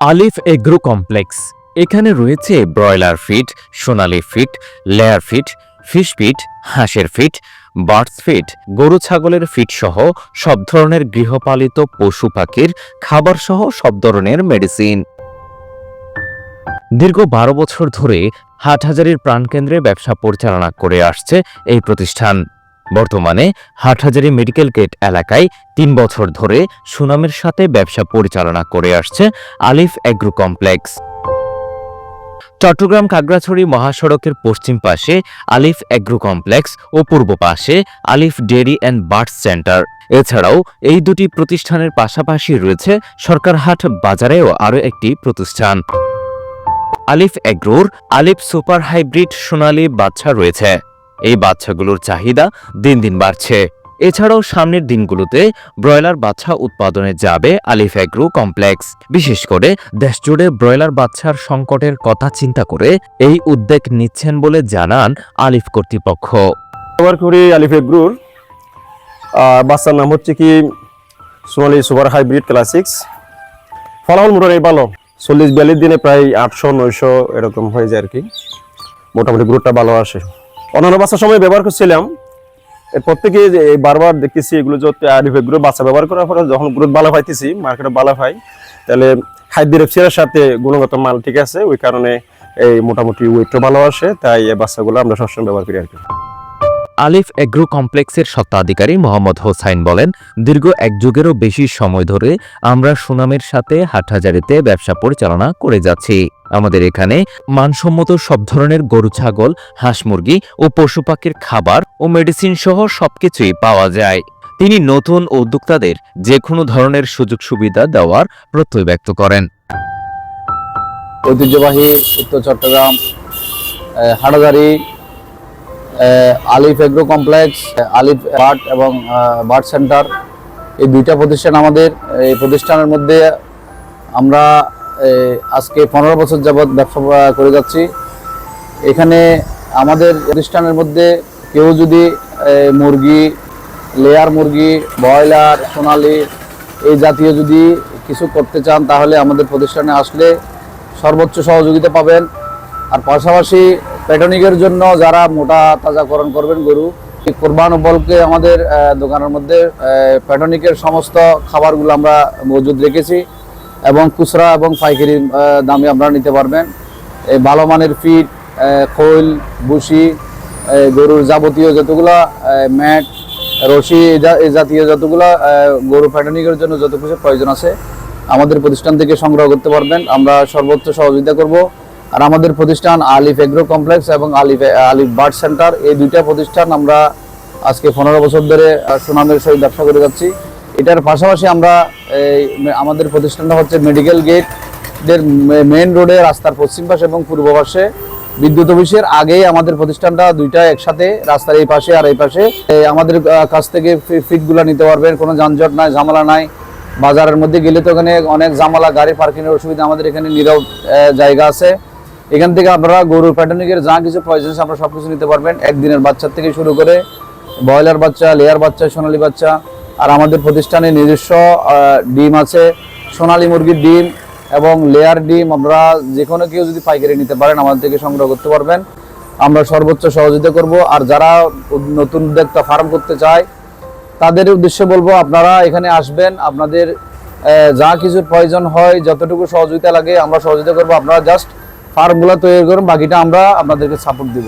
আলিফ agro complex. এখানে রয়েছে broiler feed, সোনালী feed, layer feed, fish feed, হাঁসের ফিড, বার্ডস ফিড, গরু ছাগলের ফিড সহ সব ধরনের গৃহপালিত পশু পাখির খাবার সহ সব ধরনের মেডিসিন। দীর্ঘ 12 বছর ধরে হাটহাজারীর প্রাণকেন্দ্রে ব্যবসা পরিচালনা করে আসছে এই প্রতিষ্ঠান। বর্তমানে হাটহাজারী মেডিকেল গেট এলাকায় 3 বছর ধরে সুনামের সাথে ব্যবসা পরিচালনা করে আসছে আলিফ এগ্রো কমপ্লেক্স। চট্টগ্রাম খাগড়াছড়ি মহাসড়কের পশ্চিম পাশে আলিফ এগ্রো কমপ্লেক্স ও পূর্ব পাশে আলিফ ডেয়ারি অ্যান্ড বার্ডস সেন্টার। এছাড়াও এই দুটি প্রতিষ্ঠানের পাশাপাশি রয়েছে সরকারহাট বাজারেও আরও একটি প্রতিষ্ঠান। আলিফ এগ্রোর আলিফ সুপার হাইব্রিড সোনালী বাচ্চা রয়েছে। এই বাচ্চাগুলোর চাহিদা দিন দিন বাড়ছে। এছাড়াও সামনের দিনগুলোতে ব্রয়লার বাচ্চা উৎপাদনে যাবে আলিফ এগ্রো কমপ্লেক্স। বিশেষ করে দেশজুড়ে ব্রয়লার বাচ্চার সংকটের কথা চিন্তা করে এই উদ্যোগ নিচ্ছেন বলে জানান আলিফ কর্তৃপক্ষ। ব্যবহার করি আলিফ এগ্রোর বাচ্চার নাম হচ্ছে কি সোনালী সুপার হাইব্রিড ক্লাসিক্স। ফলাফল মোটামুটি ভালো, 40-42 দিনে প্রায় 800-900 এরকম হয়ে যায় আর কি। মোটামুটি গ্রোথটা ভালো আসে। অন্যান্য বাচ্চার সময় ব্যবহার করছিলাম, এরপর থেকে বারবার দেখতেছি এগুলো যদি আলিফ এগ্রো বাচ্চা ব্যবহার করার পরে যখন গ্রোথ ভালো পাইতেছি, মার্কেটে ভালো পাই, তাহলে খাদ্যের এর সাথে গুণগত মাল ঠিক আছে, ওই কারণে এই মোটামুটি ওয়েটও ভালো আসে। তাই এই বাচ্চাগুলো আমরা সবসময় ব্যবহার করি আর কি। আলিফ এগ্রো কমপ্লেক্সের স্বত্বাধিকারী মোহাম্মদ হোসাইন বলেন, দীর্ঘ এক যুগেরও বেশি সময় ধরে আমরা সুনামের সাথে হাটহাজারীতে ব্যবসা পরিচালনা করে যাচ্ছি। আমাদের এখানে মানসম্মত সব ধরনের গরু ছাগল, হাঁস মুরগি ও পশু পাখির খাবার ও মেডিসিন সহ সবকিছুই পাওয়া যায়। তিনি নতুন উদ্যোক্তাদের যে কোনো ধরনের সুযোগ সুবিধা দেওয়ার প্রত্যয় ব্যক্ত করেন। ঐতিহ্যবাহী উত্তর চট্টগ্রাম হাটহাজারী আলিফ এগ্রো কমপ্লেক্স, আলিফ বার্ড এবং বার্ড সেন্টার, এই দুইটা প্রতিষ্ঠান আমাদের। এই প্রতিষ্ঠানের মধ্যে আমরা আজকে 15 বছর যাবৎ ব্যবসা করে যাচ্ছি। এখানে আমাদের প্রতিষ্ঠানের মধ্যে কেউ যদি মুরগি, লেয়ার মুরগি, ব্রয়লার, সোনালী এই জাতীয় যদি কিছু করতে চান, তাহলে আমাদের প্রতিষ্ঠানে আসলে সর্বোচ্চ সহযোগিতা পাবেন। আর পাশাপাশি প্যাটনিকের জন্য যারা মোটা তাজাকরণ করবেন গরু, কোরবান উপলক্ষে আমাদের দোকানের মধ্যে প্যাটনিকের সমস্ত খাবারগুলো আমরা মজুদ রেখেছি এবং খুচরা এবং পাইকারি দামে আপনারা নিতে পারবেন। এই ভালো মানের ফিড, খৈল, ভুসি, গরুর যাবতীয় যতগুলো ম্যাট, রশি, এই জাতীয় যতগুলো গরু প্যাটনিকের জন্য যত কিছু প্রয়োজন আছে আমাদের প্রতিষ্ঠান থেকে সংগ্রহ করতে পারবেন। আমরা সর্বোচ্চ সহযোগিতা করব। আর আমাদের প্রতিষ্ঠান আলিফ এগ্রো কমপ্লেক্স এবং আলিফ বার্ড সেন্টার, এই দুইটা প্রতিষ্ঠান আমরা আজকে 15 বছর ধরে সুনামের সহিত ব্যবসা করে যাচ্ছি। এটার পাশাপাশি আমরা আমাদের প্রতিষ্ঠানটা হচ্ছে মেডিকেল গেটের মেইন রোডে রাস্তার পশ্চিম পাশে এবং পূর্ব পাশে বিদ্যুৎ অফিসের আগেই আমাদের প্রতিষ্ঠানটা, দুইটা একসাথে রাস্তার এই পাশে আর এই পাশে। আমাদের কাছ থেকে ফিডগুলো নিতে পারবেন, কোনো যানজট নাই, ঝামেলা নাই। বাজারের মধ্যে গেলে তো ওখানে অনেক ঝামেলা, গাড়ি পার্কিংয়ের অসুবিধা, আমাদের এখানে নীরব জায়গা আছে। এখান থেকে আপনারা গরুর প্যাটনিকের যা কিছু প্রয়োজন আমরা সবকিছু নিতে পারবেন, একদিনের বাচ্চার থেকে শুরু করে ব্রয়লার বাচ্চা, লেয়ার বাচ্চা, সোনালী বাচ্চা। আর আমাদের প্রতিষ্ঠানে নিজস্ব ডিম আছে, সোনালী মুরগির ডিম এবং লেয়ার ডিম। আমরা যে কোনো কেউ যদি পাইকারি নিতে পারেন আমাদের থেকে সংগ্রহ করতে পারবেন। আমরা সর্বোচ্চ সহযোগিতা করব। আর যারা নতুন উদ্যোক্তা ফার্ম করতে চায় তাদের উদ্দেশ্যে বলবো, আপনারা এখানে আসবেন, আপনাদের যা কিছুর প্রয়োজন হয়, যতটুকু সহযোগিতা লাগে আমরা সহযোগিতা করবো। আপনারা জাস্ট ফার্মগুলো তৈরি করুন, বাকিটা আমরা আপনাদেরকে সাপোর্ট দিব।